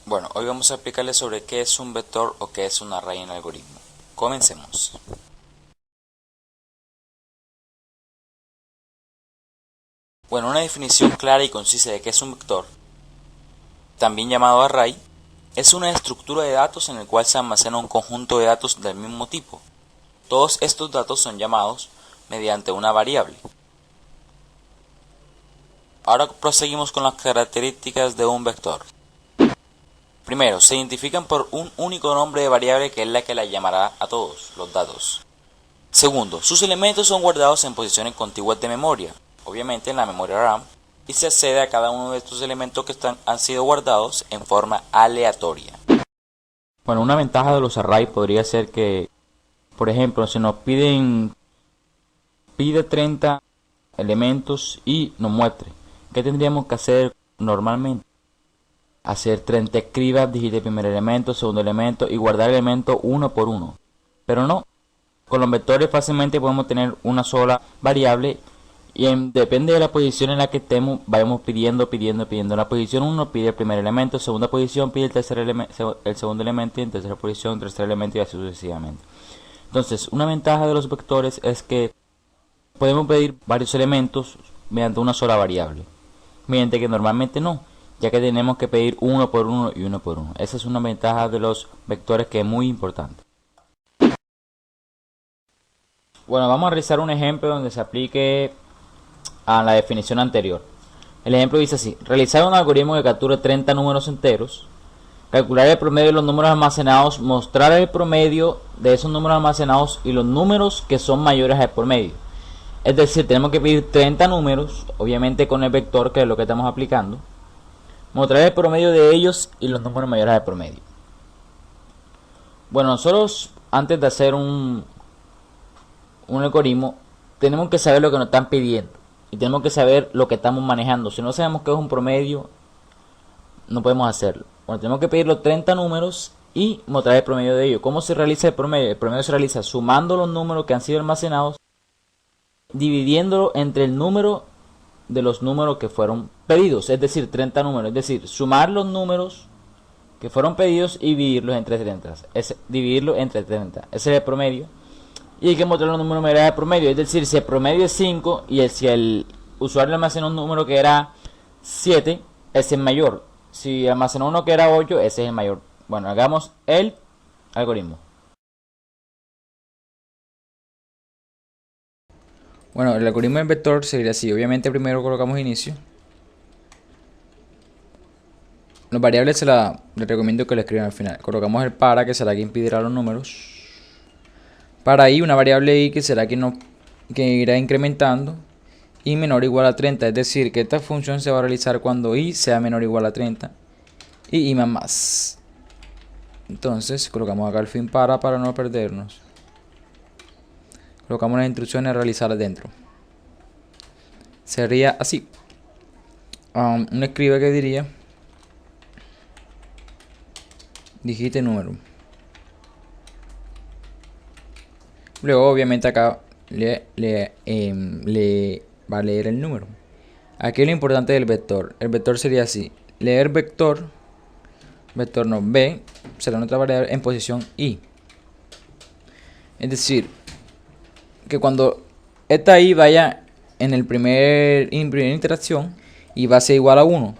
Bueno, hoy vamos a explicarles sobre qué es un vector o qué es un array en algoritmo. Comencemos. Bueno, una definición clara y concisa de qué es un vector, también llamado array, es una estructura de datos en el cual se almacena un conjunto de datos del mismo tipo. Todos estos datos son llamados mediante una variable. Ahora proseguimos con las características de un vector. Primero, se identifican por un único nombre de variable que es la que la llamará a todos los datos. Segundo, sus elementos son guardados en posiciones contiguas de memoria, obviamente en la memoria RAM, y se accede a cada uno de estos elementos que han sido guardados en forma aleatoria. Bueno, una ventaja de los arrays podría ser que, por ejemplo, si nos pide 30 elementos y nos muestre, ¿qué tendríamos que hacer normalmente? Hacer 30 escribas, digite el primer elemento, segundo elemento y guardar el elemento uno por uno. Pero no, con los vectores fácilmente podemos tener una sola variable y depende de la posición en la que estemos, vayamos pidiendo. En la posición 1 pide el primer elemento, segunda posición pide el segundo elemento y en tercera posición tercer elemento y así sucesivamente. Entonces, una ventaja de los vectores es que podemos pedir varios elementos mediante una sola variable, mediante que normalmente no, ya que tenemos que pedir uno por uno y uno por uno. Esa es una ventaja de los vectores que es muy importante. Bueno, vamos a realizar un ejemplo donde se aplique a la definición anterior. El ejemplo dice así: realizar un algoritmo que capture 30 números enteros, calcular el promedio de los números almacenados, mostrar el promedio de esos números almacenados y los números que son mayores al promedio. Es decir, tenemos que pedir 30 números, obviamente con el vector, que es lo que estamos aplicando, mostrar el promedio de ellos y los números mayores al promedio. Bueno, nosotros antes de hacer un algoritmo tenemos que saber lo que nos están pidiendo y tenemos que saber lo que estamos manejando. Si no sabemos qué es un promedio, no podemos hacerlo. Bueno, tenemos que pedir los 30 números y mostrar el promedio de ellos. ¿Cómo se realiza el promedio? El promedio se realiza sumando los números que han sido almacenados, dividiéndolo entre el número de los números que fueron pedidos, es decir, 30 números. Es decir, sumar los números que fueron pedidos y dividirlos entre 30. Dividirlo entre 30. Ese es el promedio. Y hay que mostrar los números mayores del promedio. Es decir, si el promedio es 5 y si el usuario almacenó un número que era 7, ese es mayor. Si almacenó uno que era 8, ese es el mayor. Bueno, hagamos el algoritmo. Bueno, el algoritmo del vector sería así. Obviamente primero colocamos inicio. Los variables les recomiendo que lo escriban al final. Colocamos el para, que será quien impedirá los números. Para i, una variable i que será que irá incrementando, y menor o igual a 30, es decir, que esta función se va a realizar cuando i sea menor o igual a 30 y i más. Entonces colocamos acá el fin para no perdernos. Colocamos las instrucciones a realizar dentro. Sería así. Un escribe que diría digite número. Luego obviamente acá le va a leer el número. Aquí lo importante del vector. El vector sería así: leer vector no b será nuestra variable en posición i. Es decir, que cuando esta i vaya en primera interacción, y va a ser igual a 1. O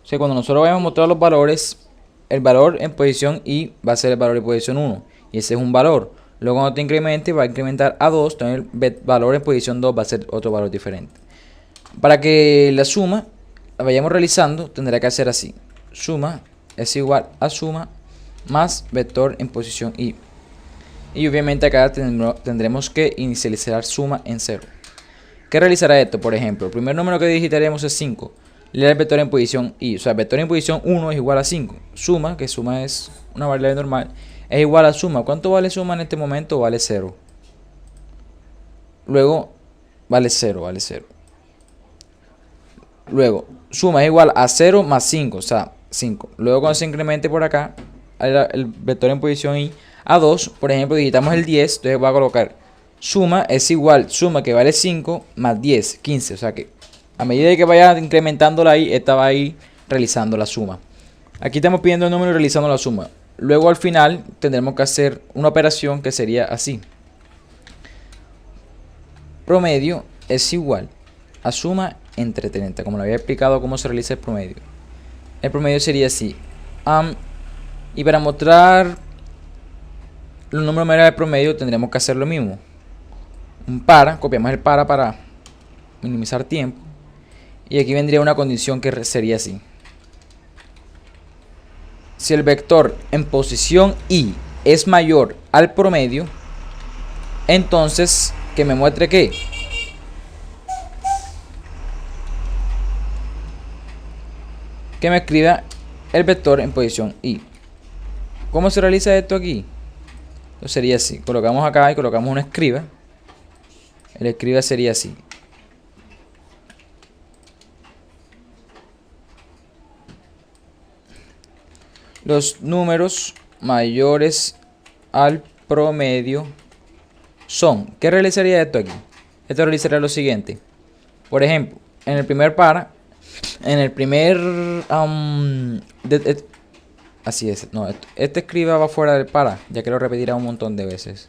sea, cuando nosotros vayamos a mostrar los valores, el valor en posición i va a ser el valor en posición 1. Y ese es un valor. Luego cuando te incremente va a incrementar a 2, entonces el valor en posición 2 va a ser otro valor diferente. Para que la suma la vayamos realizando, tendrá que hacer así: suma es igual a suma más vector en posición i. Y obviamente acá tendremos que inicializar suma en 0. ¿Qué realizará esto? Por ejemplo, el primer número que digitaremos es 5. Leer el vector en posición i, o sea, el vector en posición 1 es igual a 5. Suma, que suma es una variable normal, es igual a suma. ¿Cuánto vale suma en este momento? Vale 0. Luego, vale 0. Luego, suma es igual a 0 más 5, o sea, 5. Luego cuando se incremente por acá, el vector en posición i, a 2, por ejemplo, digitamos el 10, entonces va a colocar suma es igual, suma que vale 5 más 10, 15. O sea que a medida que vaya incrementando la i, esta va a ir realizando la suma. Aquí estamos pidiendo el número y realizando la suma. Luego al final tendremos que hacer una operación que sería así. Promedio es igual a suma entre 30. Como lo había explicado cómo se realiza el promedio. El promedio sería así. Y para mostrar los números mayores del promedio tendremos que hacer lo mismo. Un para, copiamos el para minimizar tiempo. Y aquí vendría una condición que sería así. Si el vector en posición y es mayor al promedio, entonces que me muestre que me escriba el vector en posición y. ¿Cómo se realiza esto aquí? Entonces sería así. Colocamos acá y colocamos un escriba. El escriba sería así. Los números mayores al promedio son. ¿Qué realizaría esto aquí? Esto realizaría lo siguiente. Por ejemplo, en el primer en el primer así es. No, este escriba va fuera del para, ya que lo repetirá un montón de veces.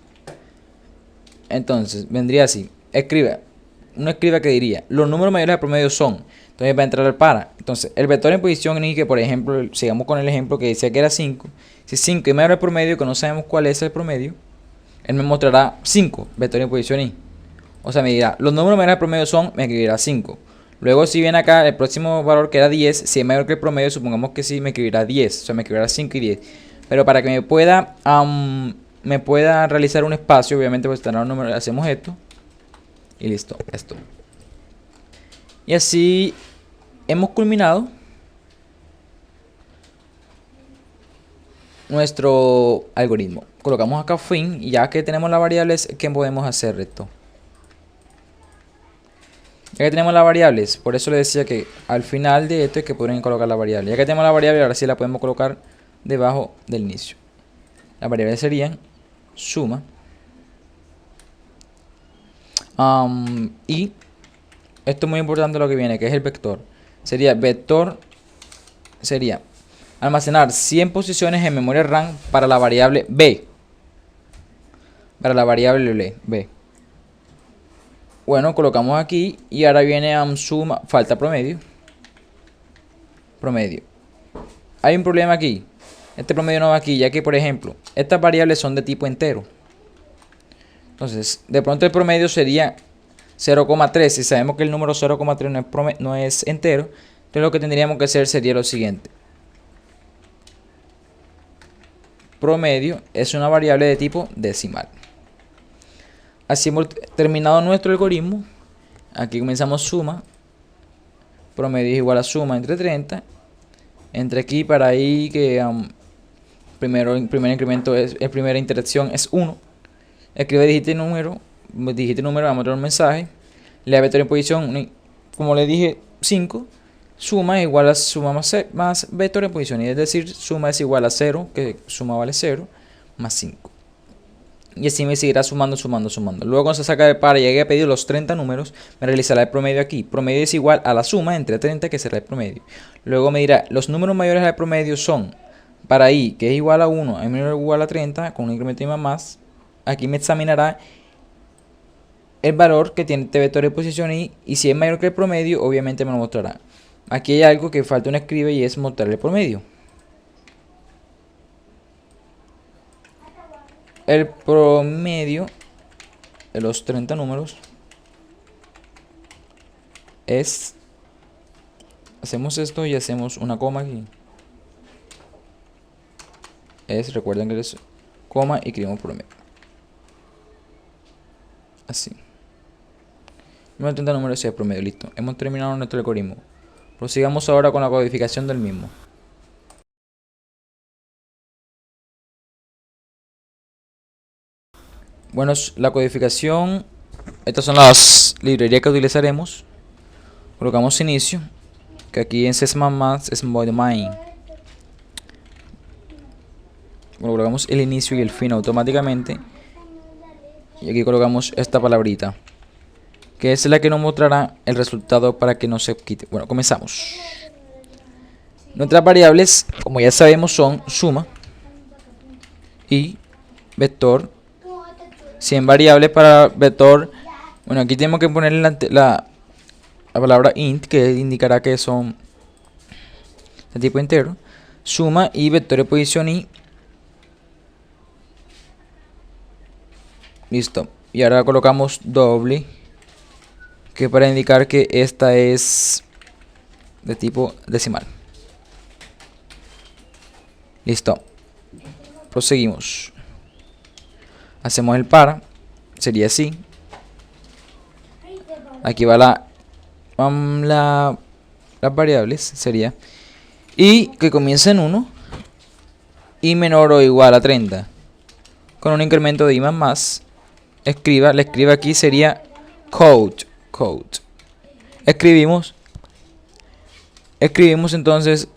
Entonces, vendría así. Un escriba que diría, los números mayores al promedio son. Entonces va a entrar al para. Entonces, el vector en posición y que, por ejemplo, sigamos con el ejemplo que decía que era 5. Si 5 es mayor al promedio, que no sabemos cuál es el promedio, él me mostrará 5, vector en posición y. O sea, me dirá, los números mayores al promedio son, me escribirá 5. Luego, si viene acá el próximo valor que era 10, si es mayor que el promedio, supongamos que sí, me escribirá 10. O sea, me escribirá 5 y 10. Pero para que me pueda realizar un espacio, obviamente, pues tener un número, hacemos esto. Y listo, esto. Y así hemos culminado nuestro algoritmo. Colocamos acá fin y ya que tenemos las variables, ¿qué podemos hacer esto? Ya que tenemos las variables, por eso le decía que al final de esto es que pueden colocar la variable. Ya que tenemos la variable, ahora sí la podemos colocar debajo del inicio. Las variables serían suma y esto es muy importante lo que viene, que es el vector. Sería almacenar 100 posiciones en memoria RAM para la variable b. Para la variable b. Bueno, colocamos aquí y ahora viene suma, falta promedio. Promedio. Hay un problema aquí. Este promedio no va aquí, ya que por ejemplo, estas variables son de tipo entero. Entonces, de pronto el promedio sería 0,3. Si sabemos que el número 0,3 no es entero, entonces lo que tendríamos que hacer sería lo siguiente. Promedio es una variable de tipo decimal. Así hemos terminado nuestro algoritmo. Aquí comenzamos suma. Promedio es igual a suma entre 30. Entre aquí para ahí que primer incremento es, primera interacción es 1. Escribe dígito número, vamos a tener un mensaje. Le da vector en posición, como le dije, 5. Suma es igual a suma más vector en posición. Y es decir, suma es igual a 0, que suma vale 0, más 5. Y así me seguirá sumando. Luego cuando se saca de para y llegue a pedir los 30 números, me realizará el promedio aquí. Promedio es igual a la suma entre 30, que será el promedio. Luego me dirá, los números mayores al promedio son, para i, que es igual a 1, es menor o igual a 30, con un incremento y más. Aquí me examinará el valor que tiene este vector de posición y si es mayor que el promedio, obviamente me lo mostrará. Aquí hay algo que falta un escribe y es mostrar el promedio. El promedio de los 30 números es, hacemos esto y hacemos una coma aquí. Recuerden que es coma y escribimos promedio. Así. Número 30 números es promedio, listo. Hemos terminado nuestro algoritmo. Prosigamos ahora con la codificación del mismo. Bueno, la codificación, estas son las librerías que utilizaremos. Colocamos inicio, que aquí en C++ es void main. Colocamos el inicio y el fin automáticamente. Y aquí colocamos esta palabrita, que es la que nos mostrará el resultado para que no se quite. Bueno, comenzamos. Nuestras variables, como ya sabemos, son suma y vector. 100 variables para vector. Bueno, aquí tenemos que poner la palabra int, que indicará que son de tipo entero. Suma y vector de posición y. Listo. Y ahora colocamos doble, que para indicar que esta es de tipo decimal. Listo. Proseguimos. Hacemos el para. Sería así. Aquí va las variables. Sería y que comienza en 1 y menor o igual a 30. Con un incremento de i más. La escriba aquí sería code. Escribimos entonces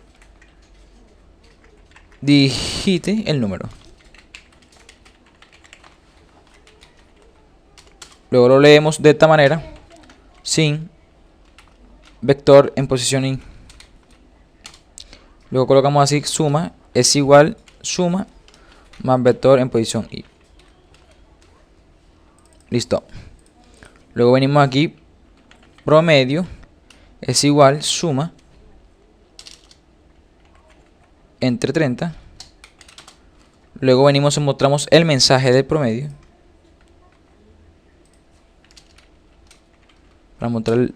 digite el número. Luego lo leemos de esta manera, sin vector en posición i. Luego colocamos así, suma es igual suma más vector en posición i. Listo. Luego venimos aquí, promedio es igual suma entre 30. Luego venimos y mostramos el mensaje del promedio. Para mostrar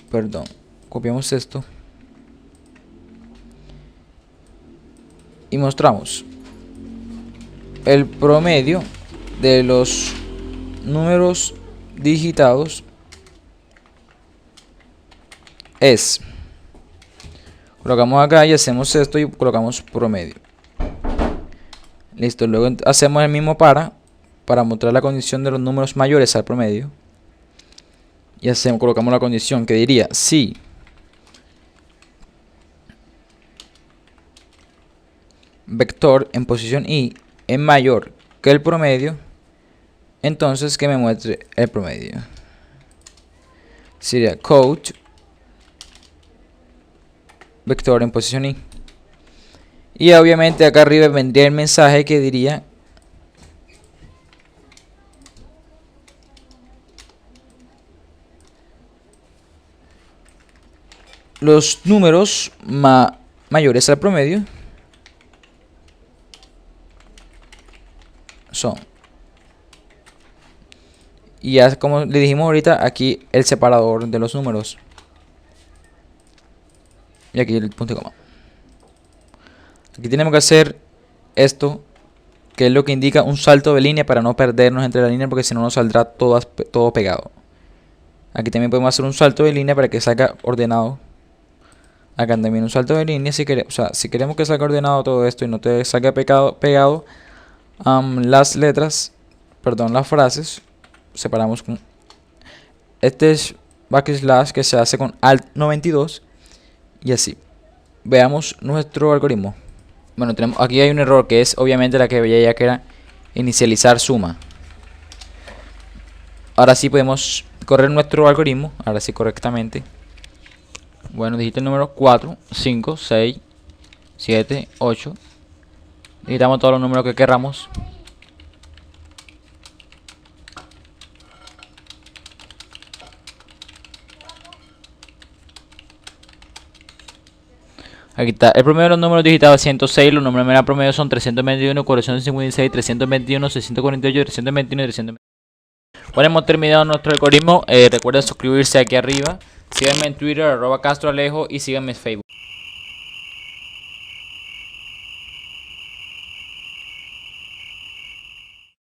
perdón, copiamos esto y mostramos el promedio de los números digitados es. Colocamos acá y hacemos esto y colocamos promedio. Listo, luego hacemos el mismo para mostrar la condición de los números mayores al promedio. Y colocamos la condición que diría si vector en posición i es mayor que el promedio, entonces que me muestre el promedio. Sería code vector en posición i. Y obviamente acá arriba vendría el mensaje que diría los números mayores al promedio son. Y ya como le dijimos ahorita, aquí el separador de los números. Y aquí el punto y coma. Aquí tenemos que hacer esto, que es lo que indica un salto de línea para no perdernos entre la línea, porque si no nos saldrá todo pegado. Aquí también podemos hacer un salto de línea para que salga ordenado. Acá también un salto de línea si queremos, si queremos que salga ordenado todo esto y no te salga pegado las letras, perdón, las frases, separamos con este es backslash que se hace con alt 92 y así. Veamos nuestro algoritmo. Bueno, aquí hay un error que es obviamente la que veía ya, que era inicializar suma. Ahora sí podemos correr nuestro algoritmo, ahora sí correctamente. Bueno, digita el número 4, 5, 6, 7, 8. Digitamos todos los números que queramos. Aquí está. El promedio de los números digitados es 106. Los números de promedio son 321, 456, 321, 648, 321 y 321. Bueno, hemos terminado nuestro algoritmo. Recuerden suscribirse aquí arriba. Síganme en Twitter, @CastroAlejo, y síganme en Facebook.